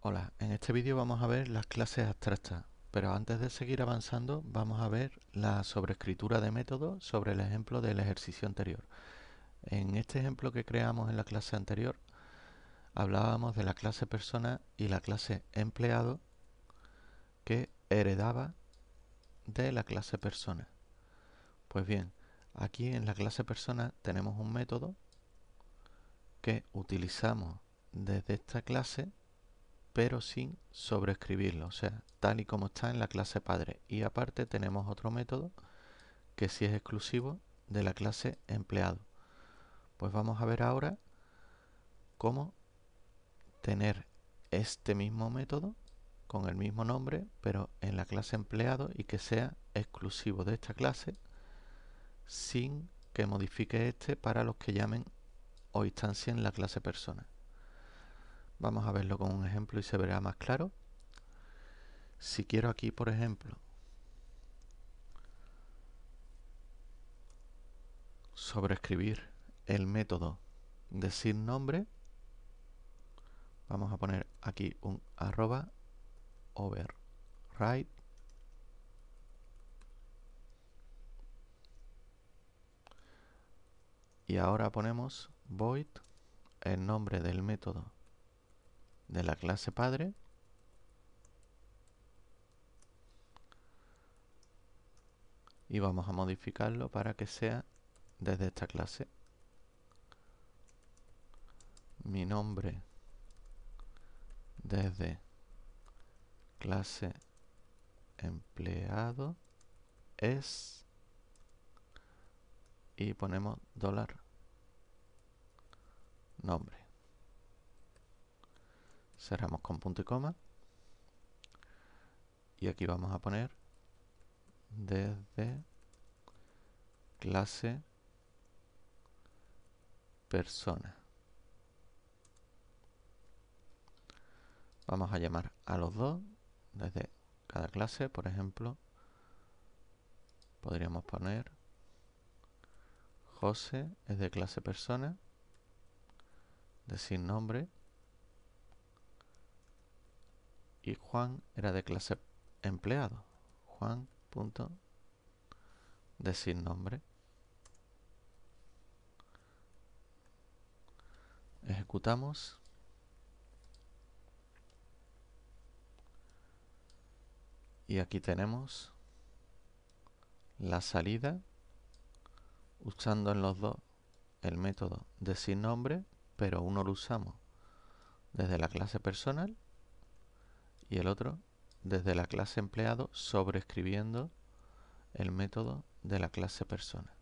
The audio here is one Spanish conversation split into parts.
Hola, en este vídeo vamos a ver las clases abstractas, pero antes de seguir avanzando vamos a ver la sobreescritura de método sobre el ejemplo del ejercicio anterior. En este ejemplo que creamos en la clase anterior hablábamos de la clase persona y la clase empleado que heredaba de la clase persona. Pues bien, aquí en la clase persona tenemos un método que utilizamos desde esta clase pero sin sobreescribirlo, o sea, tal y como está en la clase padre. Y aparte tenemos otro método que sí es exclusivo de la clase empleado. Pues vamos a ver ahora cómo tener este mismo método con el mismo nombre, pero en la clase empleado y que sea exclusivo de esta clase sin que modifique este para los que llamen o instancien la clase persona. Vamos a verlo con un ejemplo y se verá más claro. Si quiero aquí, por ejemplo, sobreescribir el método decir nombre, vamos a poner aquí un arroba override y ahora ponemos void el nombre del método de la clase padre y vamos a modificarlo para que sea desde esta clase. Mi nombre desde clase empleado es y ponemos dólar nombre. Cerramos con punto y coma y aquí vamos a poner desde clase persona. Vamos a llamar a los dos desde cada clase. Por ejemplo, podríamos poner José es de clase persona, decir nombre, y Juan era de clase empleado. Juan punto decir nombre. Ejecutamos y aquí tenemos la salida usando en los dos el método decir nombre, pero uno lo usamos desde la clase personal y el otro desde la clase empleado sobreescribiendo el método de la clase persona.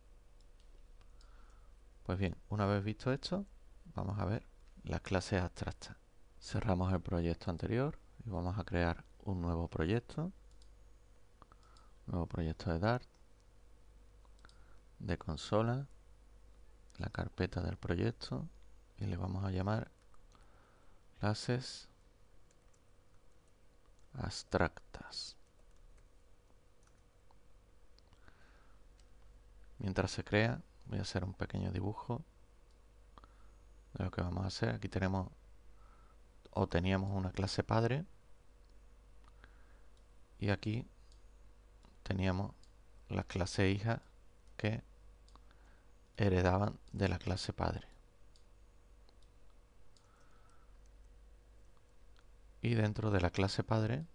Pues bien, una vez visto esto, vamos a ver las clases abstractas. Cerramos el proyecto anterior y vamos a crear un nuevo proyecto de Dart, de consola, la carpeta del proyecto y le vamos a llamar clases abstractas. Mientras se crea, voy a hacer un pequeño dibujo de lo que vamos a hacer. Aquí tenemos o teníamos una clase padre y aquí teníamos las clases hijas que heredaban de la clase padre. Y dentro de la clase padre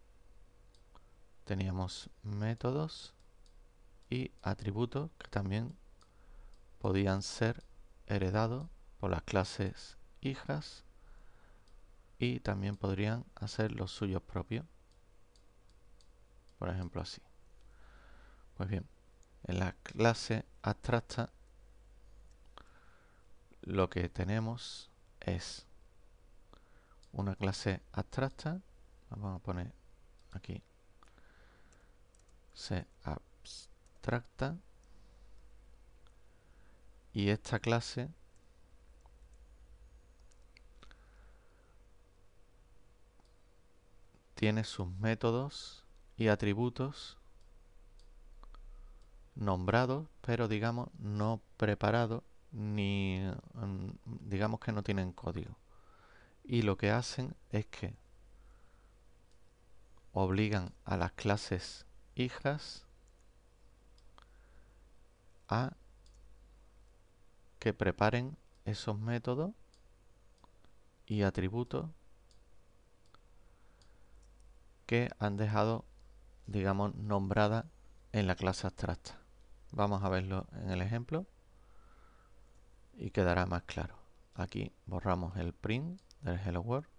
teníamos métodos y atributos que también podían ser heredados por las clases hijas y también podrían hacer los suyos propios, por ejemplo así. Pues bien, en la clase abstracta lo que tenemos es una clase abstracta, vamos a poner aquí se abstracta, y esta clase tiene sus métodos y atributos nombrados, pero digamos no preparados ni digamos que no tienen código. Y lo que hacen es que obligan a las clases hijas a que preparen esos métodos y atributos que han dejado, digamos, nombrada en la clase abstracta. Vamos a verlo en el ejemplo y quedará más claro. Aquí borramos el print del Hello World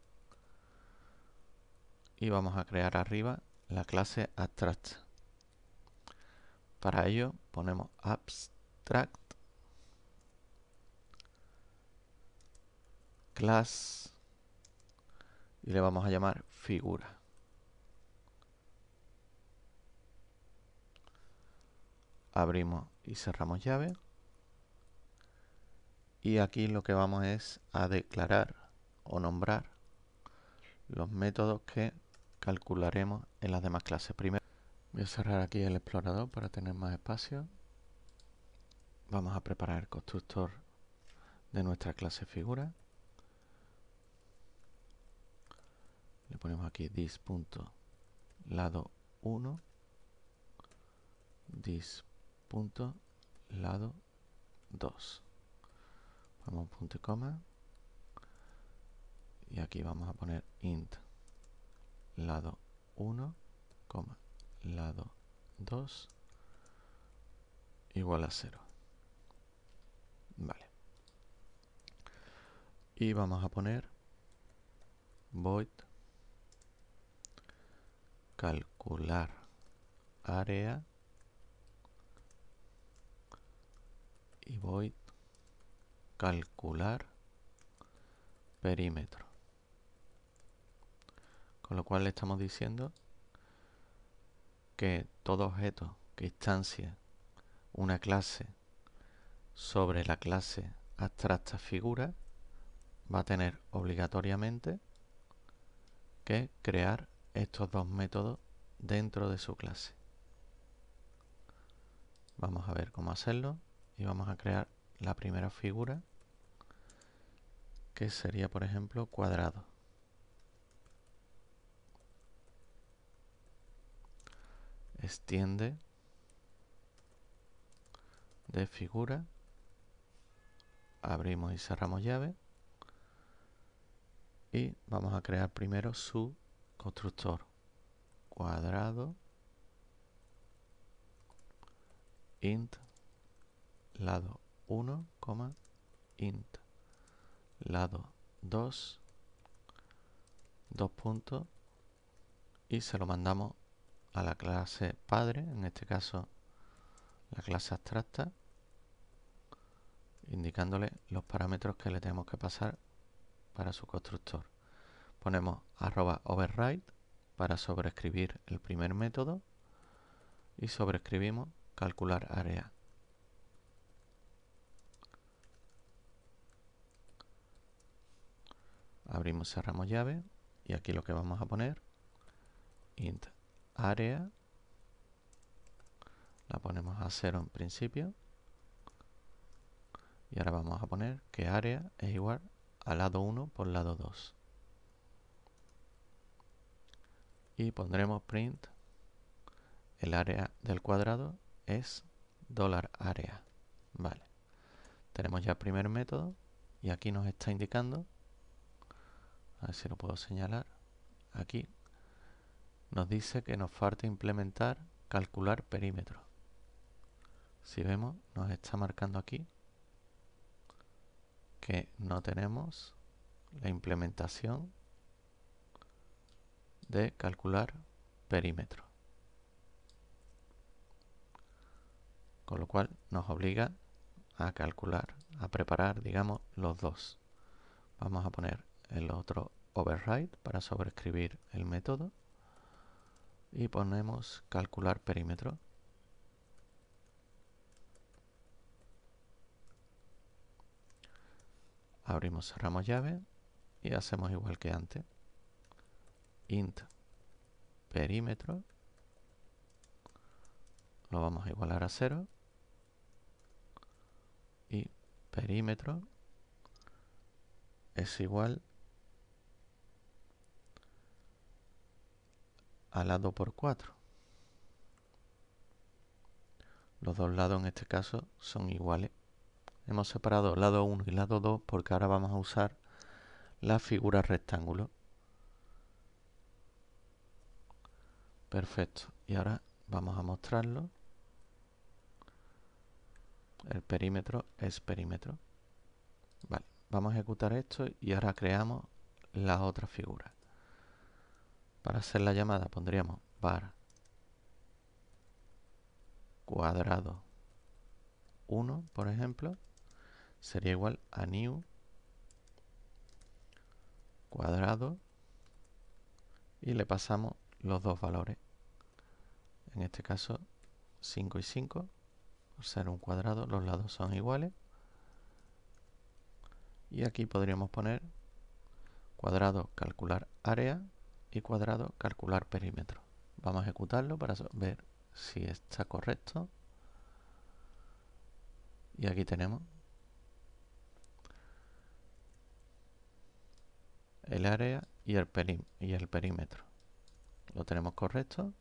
y vamos a crear arriba la clase abstracta. Para ello ponemos abstract class y le vamos a llamar figura. Abrimos y cerramos llave. Y aquí lo que vamos es a declarar o nombrar los métodos que calcularemos en las demás clases. Primero voy a cerrar aquí el explorador para tener más espacio. Vamos a preparar el constructor de nuestra clase figura. Le ponemos aquí this.lado1, this.lado2. Ponemos punto y coma. Y aquí vamos a poner int lado 1, lado 2 igual a 0. Vale. Y vamos a poner void calcular área y void calcular perímetro. Con lo cual le estamos diciendo que todo objeto que instancia una clase sobre la clase abstracta figura va a tener obligatoriamente que crear estos dos métodos dentro de su clase. Vamos a ver cómo hacerlo y vamos a crear la primera figura, que sería, por ejemplo, cuadrado. Extiende de figura, abrimos y cerramos llave y vamos a crear primero su constructor cuadrado int lado 1, int lado 2, dos puntos, y se lo mandamos a la clase padre, en este caso la clase abstracta, indicándole los parámetros que le tenemos que pasar para su constructor. Ponemos @override para sobreescribir el primer método y sobreescribimos calcular área. Abrimos, cerramos llave y aquí lo que vamos a poner int área, la ponemos a 0 en principio y ahora vamos a poner que área es igual a lado 1 por lado 2 y pondremos print el área del cuadrado es $area. Vale, tenemos ya el primer método y aquí nos está indicando, a ver si lo puedo señalar, aquí nos dice que nos falta implementar calcular perímetro. Si vemos, nos está marcando aquí que no tenemos la implementación de calcular perímetro, con lo cual nos obliga a calcular, a preparar, digamos, los dos. Vamos a poner el otro override para sobreescribir el método y ponemos calcular perímetro. Abrimos, cerramos llave y hacemos igual que antes. Int perímetro lo vamos a igualar a 0 y perímetro es igual a lado por 4. Los dos lados en este caso son iguales. Hemos separado lado 1 y lado 2 porque ahora vamos a usar la figura rectángulo. Perfecto. Y ahora vamos a mostrarlo. El perímetro es perímetro. Vale, vamos a ejecutar esto y ahora creamos la otra figura. Para hacer la llamada pondríamos var cuadrado 1, por ejemplo. Sería igual a new cuadrado y le pasamos los dos valores. En este caso 5 y 5. Por ser un cuadrado, los lados son iguales. Y aquí podríamos poner cuadrado calcular área y cuadrado calcular perímetro. Vamos a ejecutarlo para ver si está correcto. Y aquí tenemos el área y el perímetro. Lo tenemos correcto.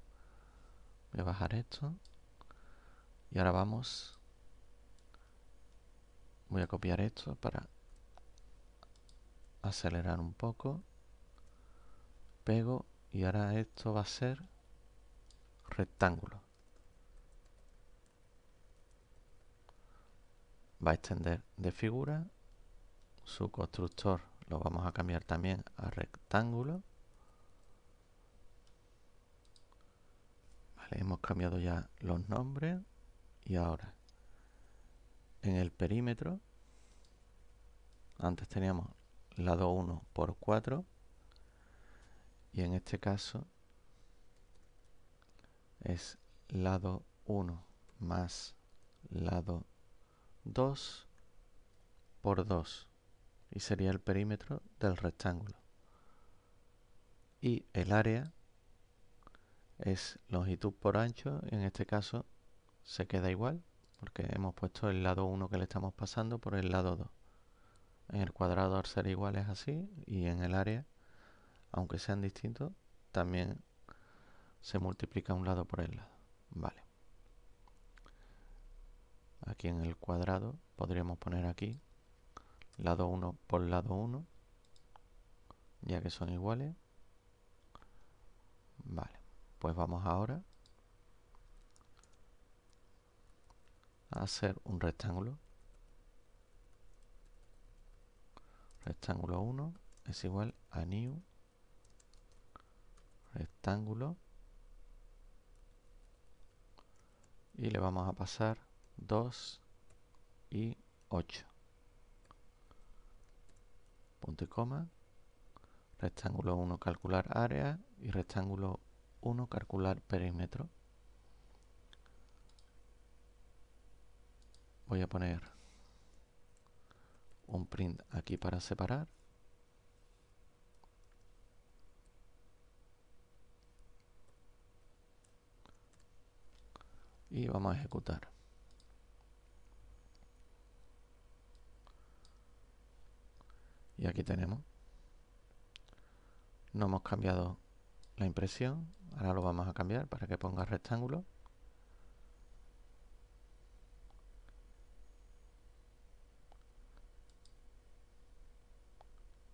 Voy a bajar esto. Y ahora voy a copiar esto para acelerar un poco. Pego y ahora esto va a ser rectángulo. Va a extender de figura. Su constructor lo vamos a cambiar también a rectángulo. Vale, hemos cambiado ya los nombres. Y ahora, en el perímetro, antes teníamos lado 1 por 4. Y en este caso es lado 1 más lado 2 por 2. Y sería el perímetro del rectángulo. Y el área es longitud por ancho. En este caso se queda igual porque hemos puesto el lado 1 que le estamos pasando por el lado 2. En el cuadrado al ser igual es así y en el área, aunque sean distintos, también se multiplica un lado por el lado. Vale. Aquí en el cuadrado podríamos poner aquí lado 1 por lado 1, ya que son iguales. Vale, pues vamos ahora a hacer un rectángulo. Rectángulo 1 es igual a new rectángulo y le vamos a pasar 2 y 8. Punto y coma. Rectángulo 1 calcular área y rectángulo 1 calcular perímetro. Voy a poner un print aquí para separar. Y vamos a ejecutar. Y aquí tenemos. No hemos cambiado la impresión. Ahora lo vamos a cambiar para que ponga rectángulo.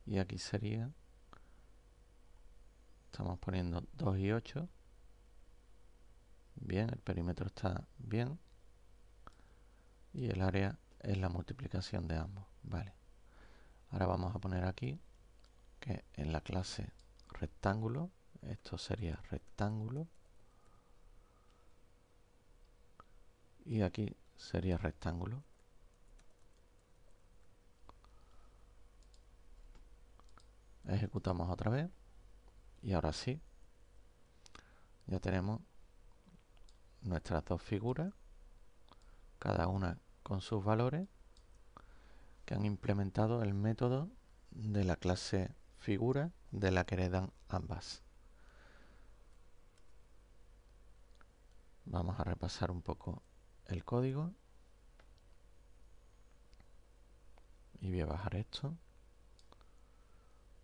Y aquí sería, estamos poniendo 2 y 8. Bien, el perímetro está bien. Y el área es la multiplicación de ambos. Vale. Ahora vamos a poner aquí que en la clase rectángulo, esto sería rectángulo. Y aquí sería rectángulo. Ejecutamos otra vez. Y ahora sí. Ya tenemos nuestras dos figuras, cada una con sus valores, que han implementado el método de la clase figura de la que heredan ambas. Vamos a repasar un poco el código. Y voy a bajar esto.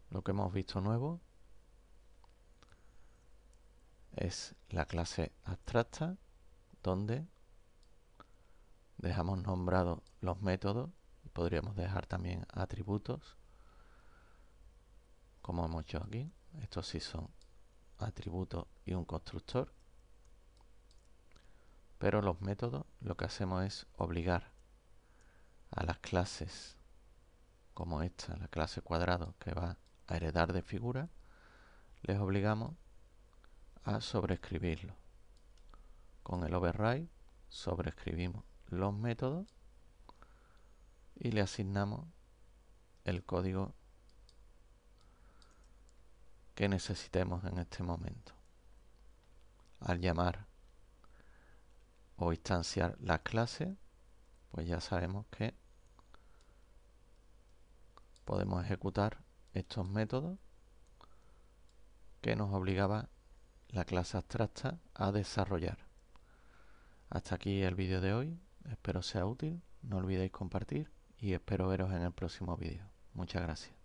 Lo que hemos visto nuevo es la clase abstracta, donde dejamos nombrados los métodos y podríamos dejar también atributos, como hemos hecho aquí. Estos sí son atributos y un constructor, pero los métodos lo que hacemos es obligar a las clases como esta, la clase cuadrado que va a heredar de figura, les obligamos a sobreescribirlo. Con el override sobreescribimos los métodos y le asignamos el código que necesitemos en este momento. Al llamar o instanciar las clases, pues ya sabemos que podemos ejecutar estos métodos que nos obligaba la clase abstracta a desarrollar. Hasta aquí el vídeo de hoy, espero sea útil, no olvidéis compartir y espero veros en el próximo vídeo. Muchas gracias.